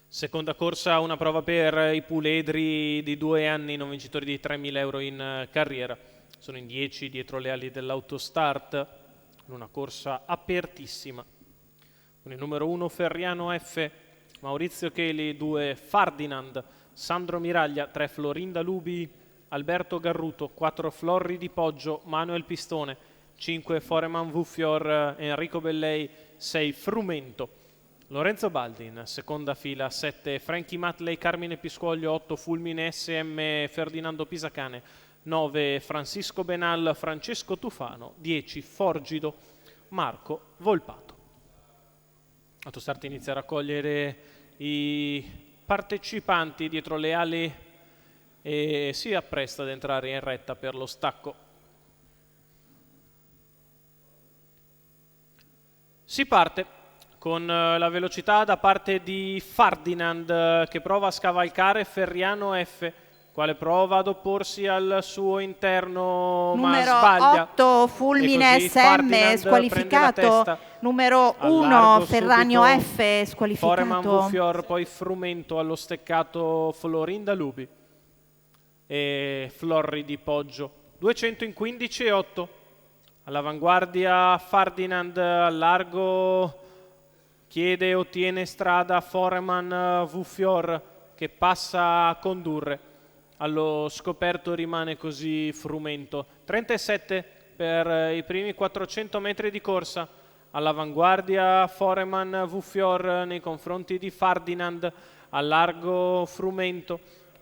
Seconda corsa, una prova per i puledri di 2 anni, non vincitori di 3.000 euro in carriera. Sono in 10 dietro le ali dell'Autostart, in una corsa apertissima. Con il numero 1 Ferriano F, Maurizio Cheli, 2 Ferdinand, Sandro Miraglia, 3 Florinda Lubi, Alberto Garruto, 4 Florri di Poggio, Manuel Pistone, 5 Foreman Vuffior, Enrico Bellei, 6 Frumento. Lorenzo Baldi in seconda fila, 7 Frankie Matley, Carmine Piscuoglio, 8 Fulmine SM, Ferdinando Pisacane, 9 Francisco Benal, Francesco Tufano, 10 Forgido, Marco Volpato. Autostart inizia a raccogliere i partecipanti dietro le ali e si appresta ad entrare in retta per lo stacco. Si parte con la velocità da parte di Ferdinand che prova a scavalcare Ferriano F, quale prova ad opporsi al suo interno ma sbaglia. 8 Fulmine SM squalificato, numero 1 Ferragno F squalificato. Foreman Vuffior, poi Frumento allo steccato, Florinda Lubi e Florri di Poggio. 200 in 15,8. All'avanguardia Ferdinand, al largo chiede e ottiene strada Foreman Vuffior che passa a condurre. Allo scoperto rimane così Frumento. 37 per i primi 400 metri di corsa. All'avanguardia Foreman Vuffior nei confronti di Ferdinand, al largo Frumento,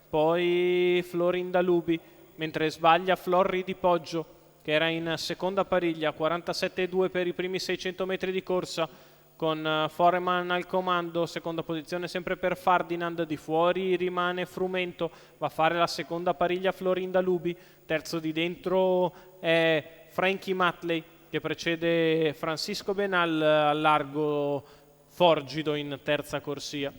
poi Florinda Lubi, mentre sbaglia Florri di Poggio che era in seconda pariglia. 47,2 per i primi 600 metri di corsa, con Foreman al comando. Seconda posizione sempre per Ferdinand, di fuori rimane Frumento, va a fare la seconda pariglia Florinda Lubi. Terzo di dentro è Frankie Matley che precede Francisco Benal, al largo Forgido in terza corsia.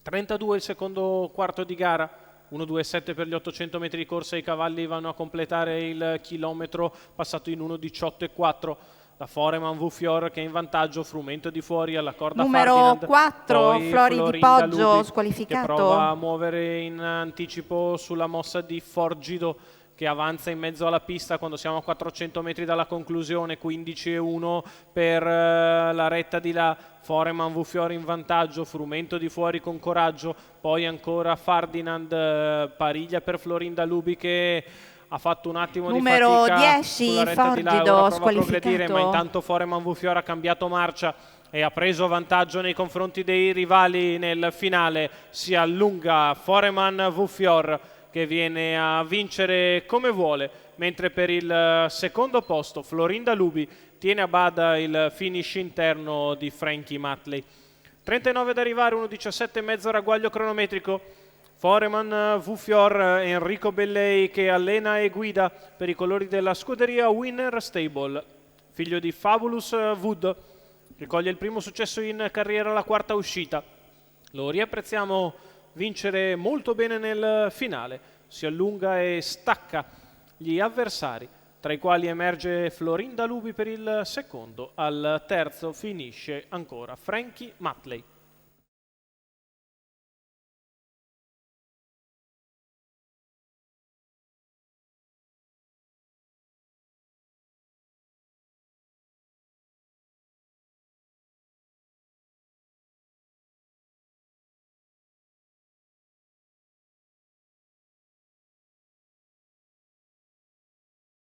32 il secondo quarto di gara, 1,27 per gli 800 metri di corsa. I cavalli vanno a completare il chilometro passato in 1,18,4. Da Foreman Vuffior che è in vantaggio, Frumento di fuori alla corda numero Ferdinand, 4 Flori di Poggio Lubi, squalificato, che prova a muovere in anticipo sulla mossa di Forgido che avanza in mezzo alla pista quando siamo a 400 metri dalla conclusione. 15,1 per la retta di là. Foreman Vuffior in vantaggio, Frumento di fuori con coraggio, poi ancora Ferdinand, pariglia per Florinda Lubi che ha fatto un attimo numero di fatica 10 sulla retta di là, ora Forgido prova a squalificato, progredire, ma intanto Foreman Vuffior ha cambiato marcia e ha preso vantaggio nei confronti dei rivali nel finale. Si allunga Foreman Vuffior che viene a vincere come vuole, mentre per il secondo posto Florinda Lubi tiene a bada il finish interno di Frankie Matley. 39 da arrivare, 1,17 mezzo ragguaglio cronometrico. Foreman Vuffior, Enrico Bellei che allena e guida per i colori della scuderia Winner Stable, figlio di Fabulous Wood, che coglie il primo successo in carriera alla quarta uscita. Lo riapprezziamo vincere molto bene nel finale, si allunga e stacca gli avversari, tra i quali emerge Florinda Lubi per il secondo. Al terzo finisce ancora Frankie Matley.